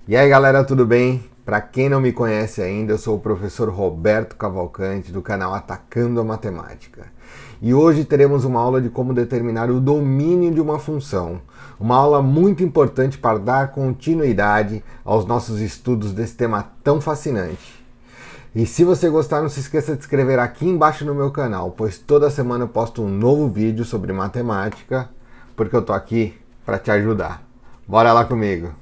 E aí galera, tudo bem? Para quem não me conhece ainda, eu sou o professor Roberto Cavalcante do canal Atacando a Matemática. E hoje teremos uma aula de como determinar o domínio de uma função. Uma aula muito importante para dar continuidade aos nossos estudos desse tema tão fascinante. E se você gostar, não se esqueça de se inscrever aqui embaixo no meu canal, pois toda semana eu posto um novo vídeo sobre matemática, porque eu tô aqui para te ajudar. Bora lá comigo!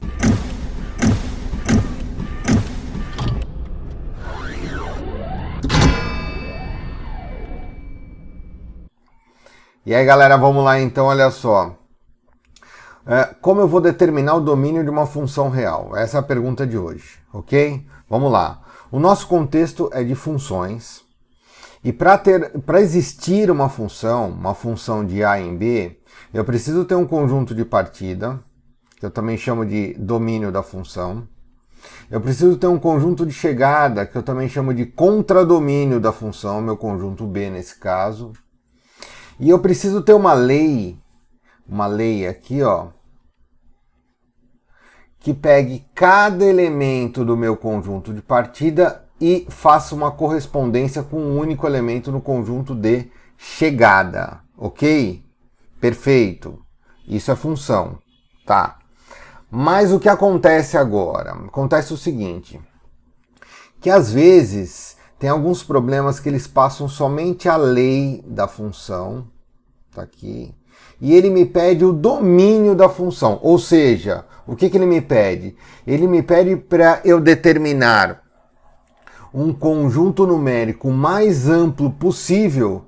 E aí galera, vamos lá então, olha só. Como eu vou determinar o domínio de uma função real? Essa é a pergunta de hoje, ok? Vamos lá. O nosso contexto é de funções. E para existir uma função de A em B, eu preciso ter um conjunto de partida, que eu também chamo de domínio da função. Eu preciso ter um conjunto de chegada, que eu também chamo de contradomínio da função, meu conjunto B nesse caso. E eu preciso ter uma lei aqui, ó, que pegue cada elemento do meu conjunto de partida e faça uma correspondência com um único elemento no conjunto de chegada, ok? Perfeito. Isso é função, tá? Mas o que acontece agora? Acontece o seguinte, que às vezes tem alguns problemas que eles passam somente a lei da função, tá aqui, e ele me pede o domínio da função, ou seja, o que ele me pede? Ele me pede para eu determinar um conjunto numérico mais amplo possível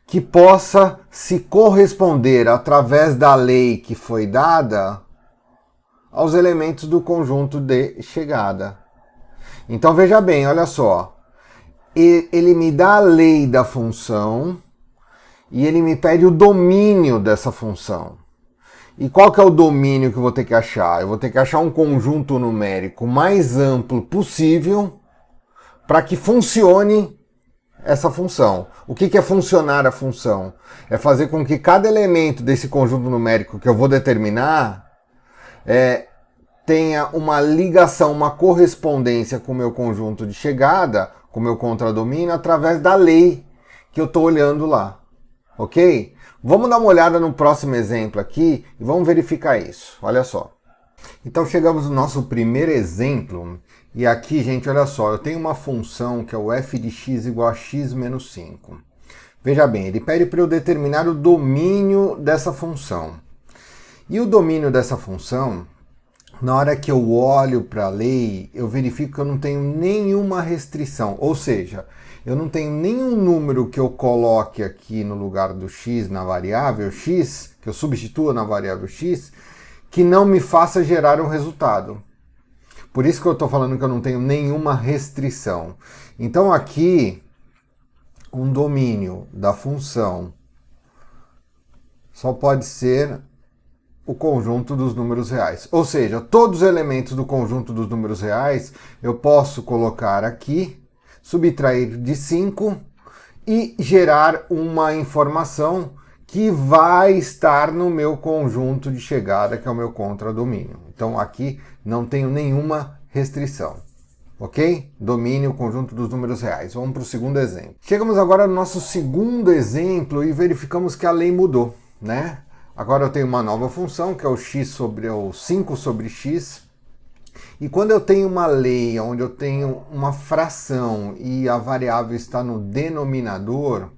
que possa se corresponder através da lei que foi dada aos elementos do conjunto de chegada. Então veja bem, olha só, ele me dá a lei da função e ele me pede o domínio dessa função. E qual que é o domínio que eu vou ter que achar? Eu vou ter que achar um conjunto numérico mais amplo possível para que funcione essa função. O que é funcionar a função? É fazer com que cada elemento desse conjunto numérico que eu vou determinar tenha uma ligação, uma correspondência com o meu conjunto de chegada, com o meu contradomínio, através da lei que eu estou olhando lá. Ok? Vamos dar uma olhada no próximo exemplo aqui e vamos verificar isso. Olha só. Então chegamos no nosso primeiro exemplo. E aqui, gente, olha só. Eu tenho uma função que é o f de x igual a x menos 5. Veja bem, ele pede para eu determinar o domínio dessa função. E o domínio dessa função, na hora que eu olho para a lei, eu verifico que eu não tenho nenhuma restrição. Ou seja, eu não tenho nenhum número que eu coloque aqui no lugar do x na variável x, que eu substitua na variável x, que não me faça gerar um resultado. Por isso que eu estou falando que eu não tenho nenhuma restrição. Então aqui, um domínio da função só pode ser o conjunto dos números reais. Ou seja, todos os elementos do conjunto dos números reais eu posso colocar aqui, subtrair de 5 e gerar uma informação que vai estar no meu conjunto de chegada, que é o meu contradomínio. Então aqui não tenho nenhuma restrição. Ok? Domínio, conjunto dos números reais. Vamos para o segundo exemplo. Chegamos agora no nosso segundo exemplo e verificamos que a lei mudou, né? Agora eu tenho uma nova função, que é o x sobre o 5 sobre x. E quando eu tenho uma lei onde eu tenho uma fração e a variável está no denominador,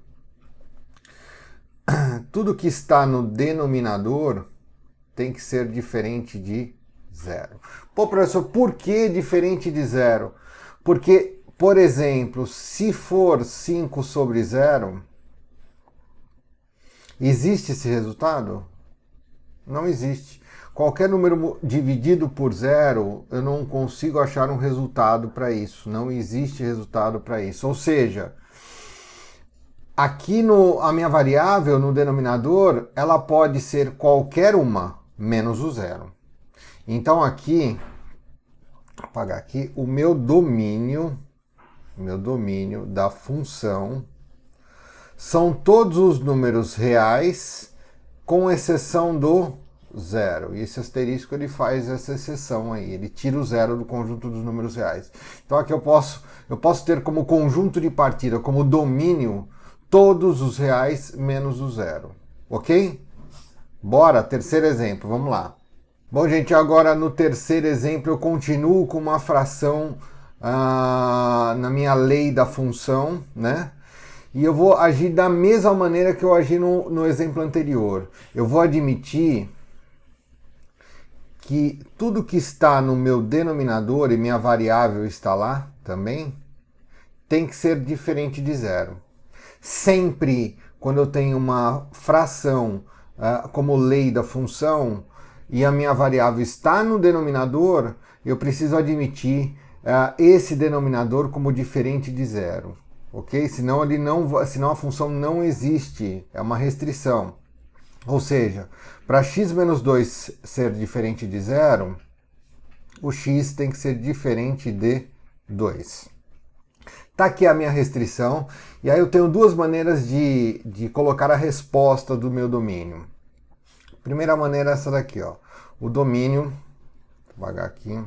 tudo que está no denominador tem que ser diferente de zero. Pô, professor, por que diferente de zero? Porque, por exemplo, se for 5 sobre zero, existe esse resultado? Não existe. Qualquer número dividido por zero, eu não consigo achar um resultado para isso. Não existe resultado para isso. Ou seja, aqui a minha variável, no denominador, ela pode ser qualquer uma, menos o zero. Então aqui, vou apagar aqui, o meu domínio da função são todos os números reais, com exceção do 0. E esse asterisco ele faz essa exceção aí, ele tira o 0 do conjunto dos números reais. Então aqui eu posso ter como conjunto de partida, como domínio, todos os reais menos o 0. Ok? Bora, terceiro exemplo, vamos lá. Bom, gente, agora no terceiro exemplo eu continuo com uma fração na minha lei da função, né? E eu vou agir da mesma maneira que eu agi no exemplo anterior. Eu vou admitir que tudo que está no meu denominador e minha variável está lá também, tem que ser diferente de 0. Sempre quando eu tenho uma fração como lei da função e a minha variável está no denominador, eu preciso admitir esse denominador como diferente de 0. Ok? Senão a função não existe, é uma restrição. Ou seja, para x menos 2 ser diferente de 0, o x tem que ser diferente de 2. Tá aqui a minha restrição, e aí eu tenho duas maneiras de colocar a resposta do meu domínio. Primeira maneira é essa daqui, ó. O domínio, devagar aqui,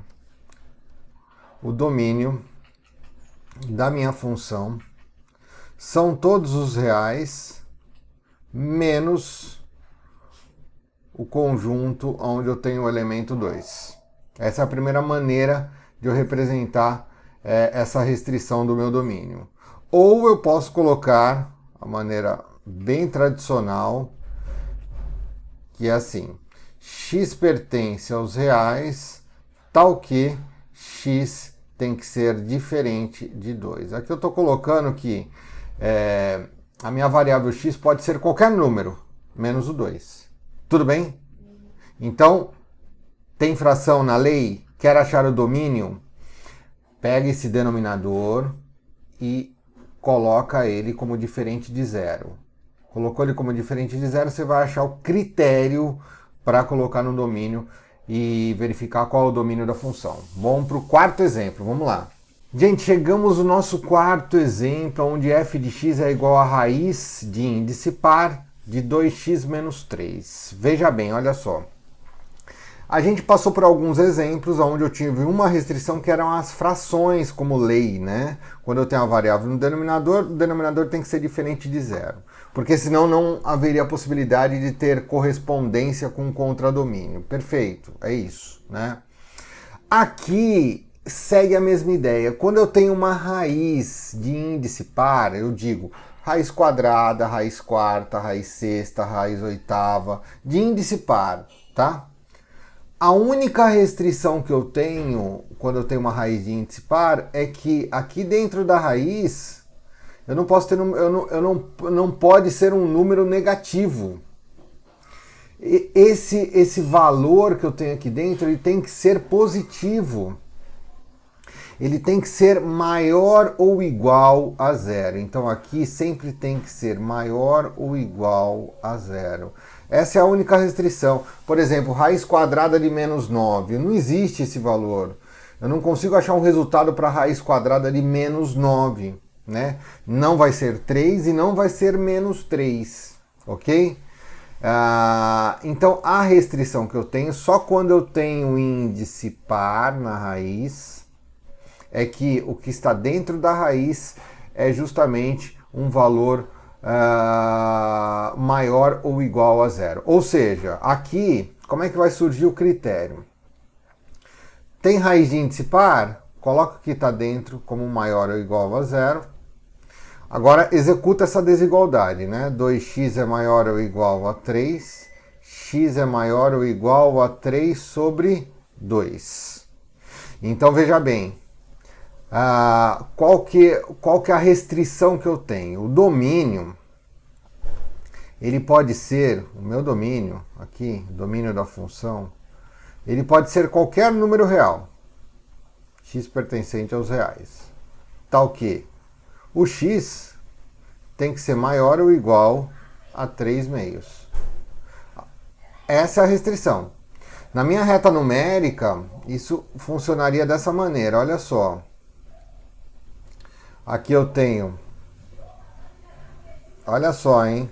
o domínio da minha função são todos os reais menos o conjunto onde eu tenho o elemento 2. Essa é a primeira maneira de eu representar essa restrição do meu domínio. Ou eu posso colocar a maneira bem tradicional, que é assim: x pertence aos reais, tal que x tem que ser diferente de 2. Aqui eu estou colocando que a minha variável x pode ser qualquer número, menos o 2. Tudo bem? Então, tem fração na lei? Quer achar o domínio? Pega esse denominador e coloca ele como diferente de 0. Colocou ele como diferente de 0, você vai achar o critério para colocar no domínio e verificar qual é o domínio da função. Vamos para o quarto exemplo, vamos lá. Gente, chegamos no nosso quarto exemplo, onde f de x é igual a raiz de índice par de 2x menos 3. Veja bem, olha só. A gente passou por alguns exemplos onde eu tive uma restrição que eram as frações como lei, né? Quando eu tenho uma variável no denominador, o denominador tem que ser diferente de 0. Porque senão não haveria a possibilidade de ter correspondência com o contradomínio. Perfeito, é isso, né? Aqui segue a mesma ideia. Quando eu tenho uma raiz de índice par, eu digo raiz quadrada, raiz quarta, raiz sexta, raiz oitava, de índice par, tá? A única restrição que eu tenho quando eu tenho uma raiz de índice par é que aqui dentro da raiz eu não posso ter não pode ser um número negativo. Esse valor que eu tenho aqui dentro, ele tem que ser positivo. Ele tem que ser maior ou igual a 0. Então aqui sempre tem que ser maior ou igual a 0. Essa é a única restrição. Por exemplo, raiz quadrada de menos 9. Não existe esse valor. Eu não consigo achar um resultado para raiz quadrada de menos 9. Né? Não vai ser 3 e não vai ser menos 3. Ok? Então a restrição que eu tenho, só quando eu tenho índice par na raiz, é que o que está dentro da raiz é justamente um valor maior ou igual a 0. Ou seja, aqui, como é que vai surgir o critério? Tem raiz de índice par? Coloca o que está dentro como maior ou igual a 0. Agora executa essa desigualdade, né? 2x é maior ou igual a 3, x é maior ou igual a 3 sobre 2. Então veja bem, qual que é a restrição que eu tenho? O domínio, ele pode ser, o meu domínio, aqui, domínio da função, ele pode ser qualquer número real, x pertencente aos reais, tal que o x tem que ser maior ou igual a 3 meios. Essa é a restrição. Na minha reta numérica, isso funcionaria dessa maneira, olha só. Aqui eu tenho, olha só, hein?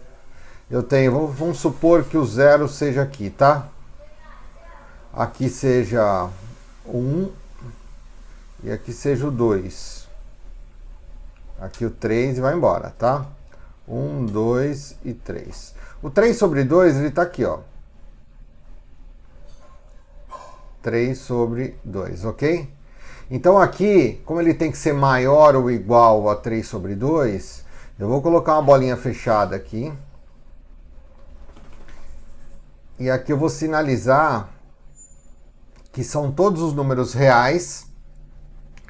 Eu tenho, vamos supor que o 0 seja aqui, tá? aqui seja 1 e aqui seja o 2. Aqui o 3 e vai embora, tá? 1, 2 e 3. O 3 sobre 2, ele tá aqui, ó. 3 sobre 2, ok? Então aqui, como ele tem que ser maior ou igual a 3 sobre 2, eu vou colocar uma bolinha fechada aqui. E aqui eu vou sinalizar que são todos os números reais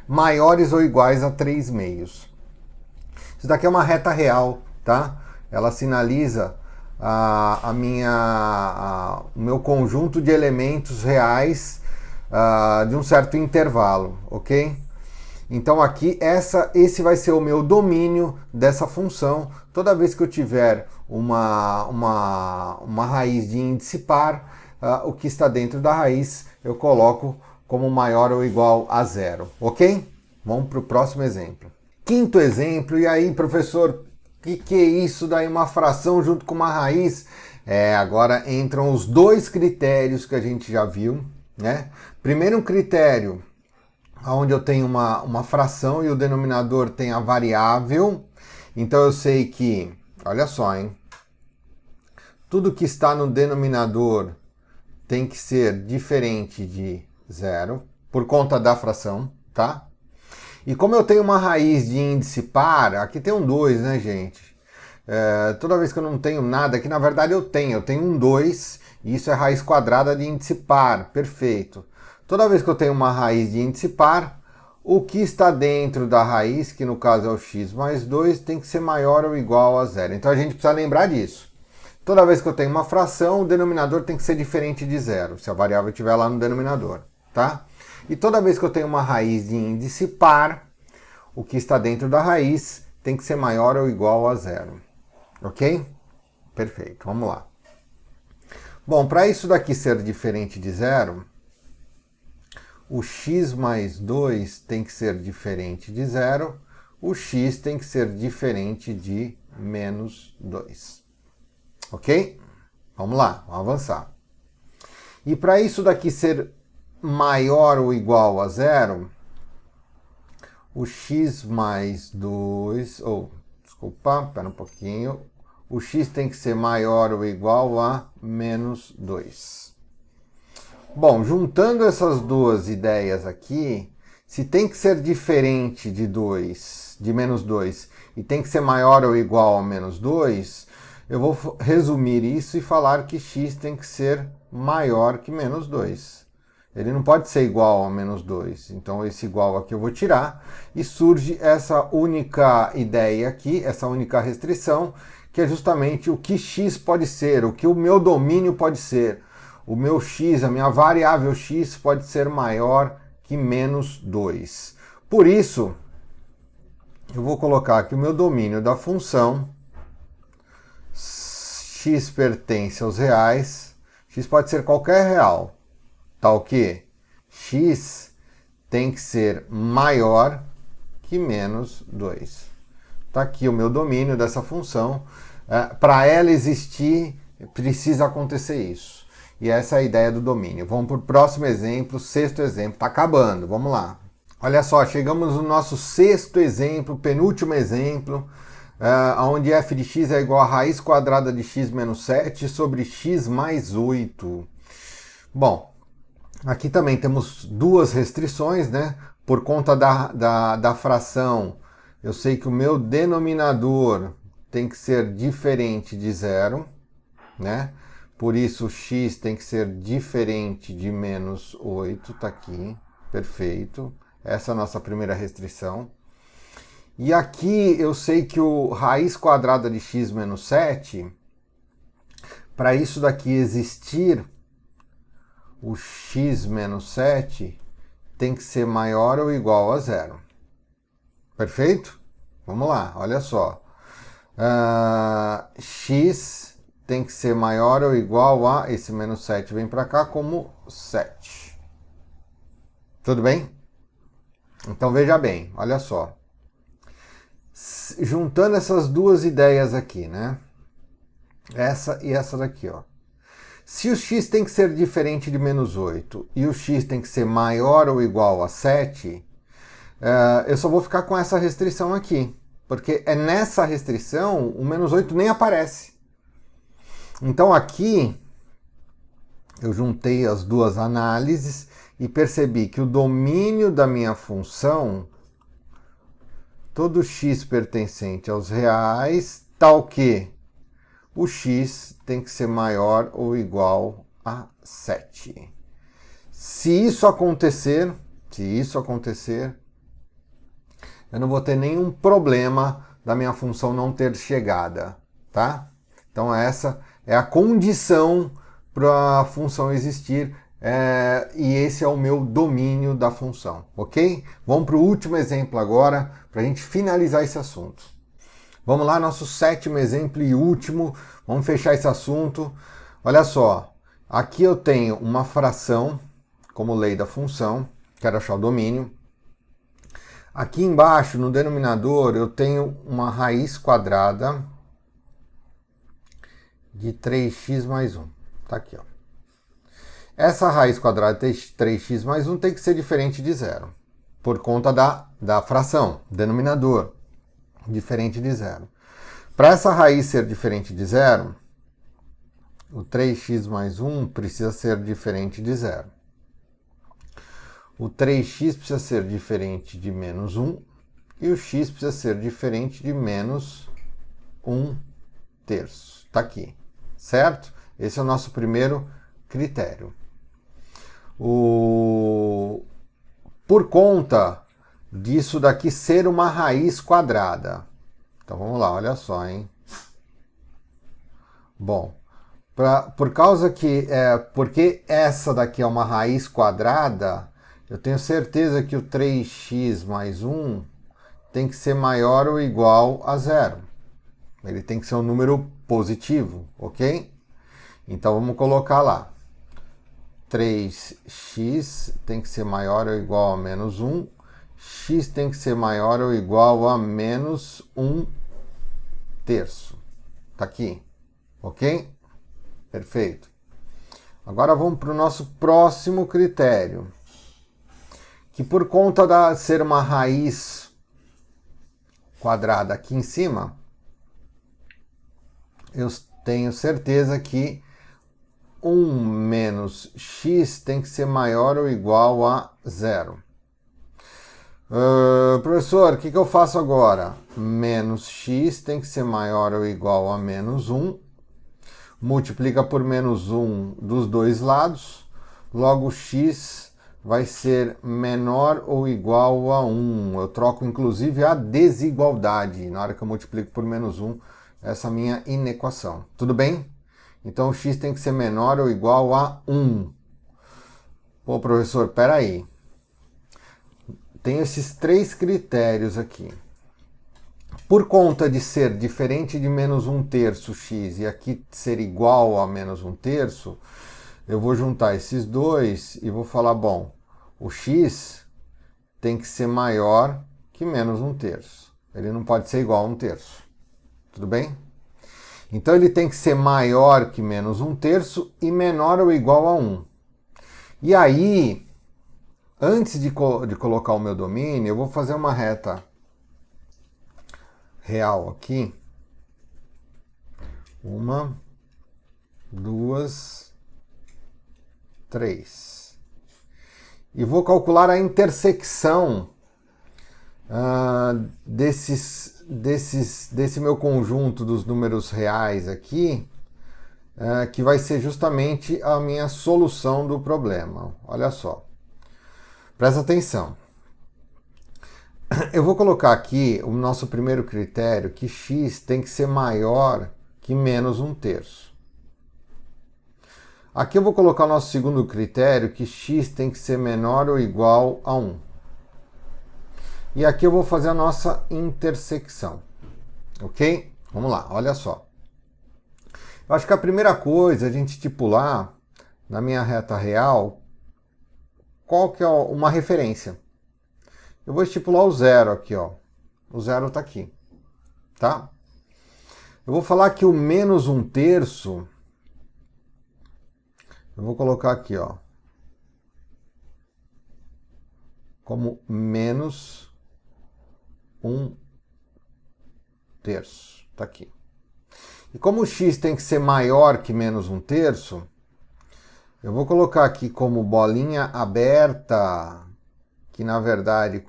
maiores ou iguais a 3 meios. Isso daqui é uma reta real, tá? Ela sinaliza o meu conjunto de elementos reais de um certo intervalo, ok? Então aqui esse vai ser o meu domínio dessa função. Toda vez que eu tiver uma raiz de índice par, o que está dentro da raiz eu coloco como maior ou igual a 0, ok? Vamos para o próximo exemplo. Quinto exemplo, e aí, professor, o que é isso daí? Uma fração junto com uma raiz? Agora entram os dois critérios que a gente já viu, né? Primeiro um critério onde eu tenho uma fração e o denominador tem a variável. Então eu sei que, olha só, hein? Tudo que está no denominador tem que ser diferente de 0, por conta da fração, tá? E como eu tenho uma raiz de índice par, aqui tem um 2, né, gente? Toda vez que eu não tenho nada, aqui na verdade eu tenho um 2, e isso é raiz quadrada de índice par, perfeito. Toda vez que eu tenho uma raiz de índice par, o que está dentro da raiz, que no caso é o x mais 2, tem que ser maior ou igual a 0. Então a gente precisa lembrar disso. Toda vez que eu tenho uma fração, o denominador tem que ser diferente de 0, se a variável estiver lá no denominador, tá? E toda vez que eu tenho uma raiz de índice par, o que está dentro da raiz tem que ser maior ou igual a 0. Ok? Perfeito, vamos lá. Bom, para isso daqui ser diferente de 0, o x mais 2 tem que ser diferente de 0, o x tem que ser diferente de menos 2. Ok? Vamos lá, vamos avançar. E para isso daqui ser maior ou igual a 0, o x mais 2, desculpa, espera um pouquinho, o x tem que ser maior ou igual a menos 2. Bom, juntando essas duas ideias aqui, se tem que ser diferente de menos 2, e tem que ser maior ou igual a menos 2, eu vou resumir isso e falar que x tem que ser maior que menos 2. Ele não pode ser igual a menos 2. Então esse igual aqui eu vou tirar e surge essa única ideia aqui, essa única restrição, que é justamente o que x pode ser, o que o meu domínio pode ser. O meu x, a minha variável x pode ser maior que menos 2. Por isso, eu vou colocar aqui o meu domínio da função x pertence aos reais. X pode ser qualquer real. Tá ok? X tem que ser maior que menos 2. Tá aqui o meu domínio dessa função. Para ela existir, precisa acontecer isso. E essa é a ideia do domínio. Vamos para o próximo exemplo, sexto exemplo. Está acabando, vamos lá. Olha só, chegamos no nosso sexto exemplo, penúltimo exemplo, onde f de x é igual a raiz quadrada de x menos 7 sobre x mais 8. Bom, aqui também temos duas restrições, né? Por conta da fração, eu sei que o meu denominador tem que ser diferente de 0, né? Por isso, x tem que ser diferente de menos 8, tá aqui, perfeito. Essa é a nossa primeira restrição. E aqui eu sei que o raiz quadrada de x menos 7, para isso daqui existir, o x menos 7 tem que ser maior ou igual a 0. Perfeito? Vamos lá, olha só. X tem que ser maior ou igual a, esse menos 7 vem para cá como 7. Tudo bem? Então veja bem, olha só. Juntando essas duas ideias aqui, né? Essa e essa daqui, ó. Se o x tem que ser diferente de menos 8 e o x tem que ser maior ou igual a 7, eu só vou ficar com essa restrição aqui, porque é nessa restrição o menos 8 nem aparece. Então aqui eu juntei as duas análises e percebi que o domínio da minha função, todo x pertencente aos reais, tal que o x tem que ser maior ou igual a 7. Se isso acontecer, eu não vou ter nenhum problema da minha função não ter chegada, tá? Então essa é a condição para a função existir, e esse é o meu domínio da função, ok? Vamos para o último exemplo agora, para a gente finalizar esse assunto. Vamos lá, nosso 7º exemplo e último, vamos fechar esse assunto. Olha só, aqui eu tenho uma fração, como lei da função, quero achar o domínio. Aqui embaixo, no denominador, eu tenho uma raiz quadrada de 3x mais 1. Tá aqui, ó. Essa raiz quadrada de 3x mais 1 tem que ser diferente de zero, por conta da fração, denominador, diferente de zero. Para essa raiz ser diferente de zero, o 3x mais 1 precisa ser diferente de zero. O 3x precisa ser diferente de menos 1 e o x precisa ser diferente de menos 1/3. Tá aqui, certo? Esse é o nosso primeiro critério. Por conta disso daqui ser uma raiz quadrada. Então vamos lá, olha só, hein? Bom, por causa que porque essa daqui é uma raiz quadrada, eu tenho certeza que o 3x mais 1 tem que ser maior ou igual a zero. Ele tem que ser um número positivo, ok? Então vamos colocar lá. 3x tem que ser maior ou igual a menos 1. X tem que ser maior ou igual a menos 1/3. Tá aqui, ok? Perfeito. Agora vamos para o nosso próximo critério. Que por conta de ser uma raiz quadrada aqui em cima, eu tenho certeza que 1 menos x tem que ser maior ou igual a zero. Professor, o que eu faço agora? Menos x tem que ser maior ou igual a menos 1. Multiplica por menos 1 dos dois lados. Logo, x vai ser menor ou igual a 1. Eu troco, inclusive, a desigualdade na hora que eu multiplico por menos 1 essa minha inequação. Tudo bem? Então, o x tem que ser menor ou igual a 1. Pô, professor, peraí. Tem esses 3 critérios aqui. Por conta de ser diferente de menos 1/3 x e aqui ser igual a menos 1/3, eu vou juntar esses dois e vou falar, bom, o x tem que ser maior que menos 1/3. Ele não pode ser igual a 1/3. Tudo bem? Então ele tem que ser maior que menos 1/3 e menor ou igual a 1. E aí, antes de colocar o meu domínio, eu vou fazer uma reta real aqui. 1, 2, 3. E vou calcular a intersecção desse meu conjunto dos números reais aqui, que vai ser justamente a minha solução do problema. Olha só. Presta atenção. Eu vou colocar aqui o nosso primeiro critério, que x tem que ser maior que menos 1/3. Aqui eu vou colocar o nosso segundo critério, que x tem que ser menor ou igual a 1. E aqui eu vou fazer a nossa intersecção. Ok? Vamos lá, olha só. Eu acho que a primeira coisa é a gente estipular, na minha reta real, qual que é uma referência. Eu vou estipular o zero aqui, ó. O zero está aqui, tá? Eu vou falar que o menos 1/3 Eu vou colocar aqui, ó, como menos 1/3. Tá aqui. E como o x tem que ser maior que menos 1/3, eu vou colocar aqui como bolinha aberta, que na verdade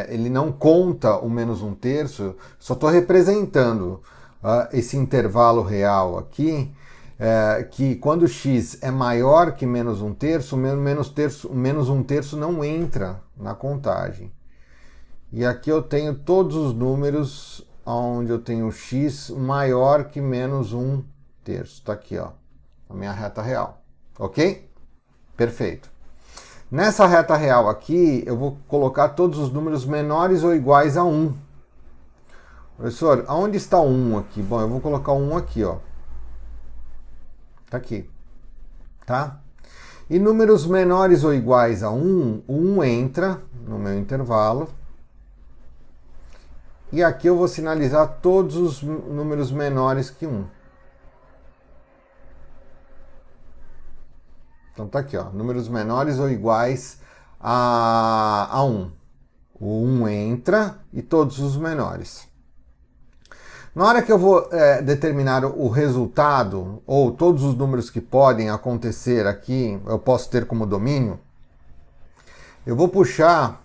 ele não conta o menos 1/3, só estou representando esse intervalo real aqui, que quando x é maior que menos 1/3, menos 1/3 não entra na contagem. E aqui eu tenho todos os números onde eu tenho x maior que menos 1/3. Está aqui, ó, a minha reta real. Ok? Perfeito. Nessa reta real aqui, eu vou colocar todos os números menores ou iguais a 1. Professor, aonde está o 1 aqui? Bom, eu vou colocar o 1 aqui, ó. Tá aqui. Tá? E números menores ou iguais a 1, o 1 entra no meu intervalo. E aqui eu vou sinalizar todos os números menores que 1. Então tá aqui, ó, números menores ou iguais a 1. O 1 entra e todos os menores. Na hora que eu vou determinar o resultado, ou todos os números que podem acontecer aqui, eu posso ter como domínio, eu vou puxar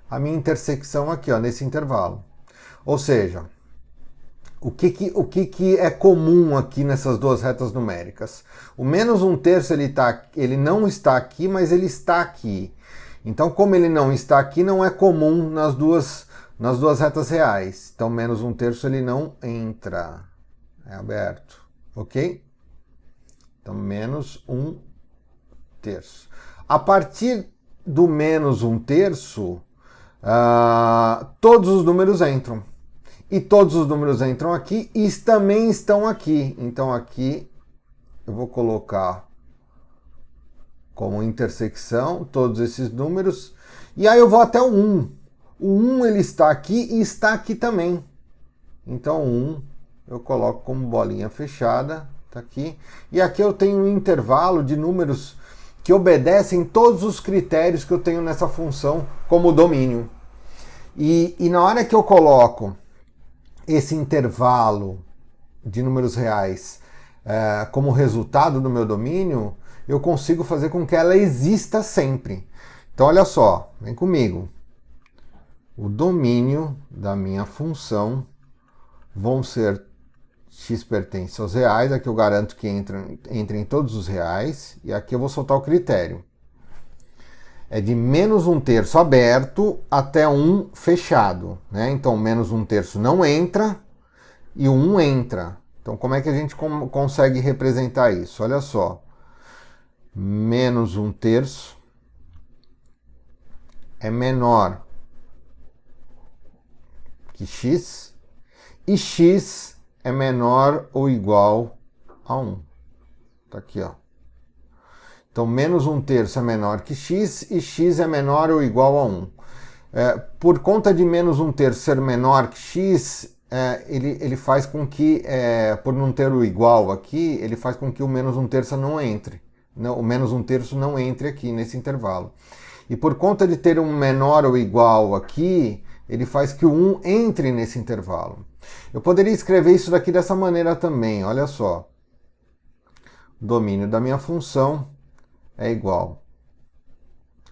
a minha intersecção aqui, ó, nesse intervalo. Ou seja, o que é comum aqui nessas duas retas numéricas? O menos 1/3 ele não está aqui, mas ele está aqui. Então, como ele não está aqui, não é comum nas duas retas reais. Então, menos 1/3 ele não entra. É aberto. Ok? Então, menos 1/3. A partir do menos 1/3, todos os números entram. E todos os números entram aqui e também estão aqui. Então aqui eu vou colocar como intersecção todos esses números. E aí eu vou até o 1. O 1 ele está aqui e está aqui também. Então 1 eu coloco como bolinha fechada. Tá aqui. E aqui eu tenho um intervalo de números que obedecem todos os critérios que eu tenho nessa função como domínio. E na hora que eu coloco esse intervalo de números reais como resultado do meu domínio, eu consigo fazer com que ela exista sempre. Então olha só, vem comigo. O domínio da minha função vão ser x pertence aos reais, aqui eu garanto que entre em todos os reais, e aqui eu vou soltar o critério. É de menos 1/3 aberto até 1 fechado, né? Então, menos 1/3 não entra e o 1 entra. Então, como é que a gente consegue representar isso? Olha só. Menos 1/3 é menor que x e x é menor ou igual a 1. Tá aqui, ó. Então, menos 1/3 é menor que x e x é menor ou igual a 1. Por conta de menos 1/3 ser menor que x, ele faz com que, por não ter o igual aqui, ele faz com que o menos 1/3 não entre. Não, o menos 1/3 não entre aqui nesse intervalo. E por conta de ter um menor ou igual aqui, ele faz que o 1 entre nesse intervalo. Eu poderia escrever isso daqui dessa maneira também, olha só. O domínio da minha função é igual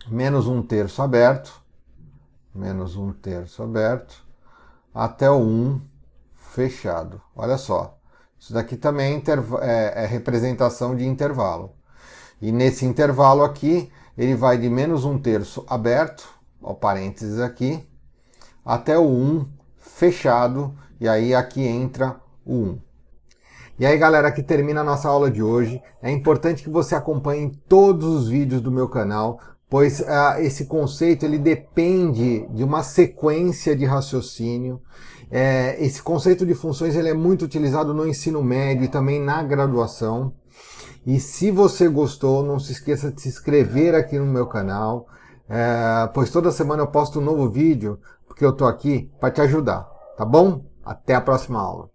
menos 1/3 aberto, menos 1/3 aberto, até o 1 fechado. Olha só, isso daqui também é representação de intervalo. E nesse intervalo aqui, ele vai de menos 1/3 aberto, ó, parênteses aqui, até o 1 fechado, e aí aqui entra o 1. E aí, galera, aqui termina a nossa aula de hoje. É importante que você acompanhe todos os vídeos do meu canal, pois esse conceito ele depende de uma sequência de raciocínio. Esse conceito de funções ele é muito utilizado no ensino médio e também na graduação. E se você gostou, não se esqueça de se inscrever aqui no meu canal, pois toda semana eu posto um novo vídeo, porque eu tô aqui para te ajudar, tá bom? Até a próxima aula.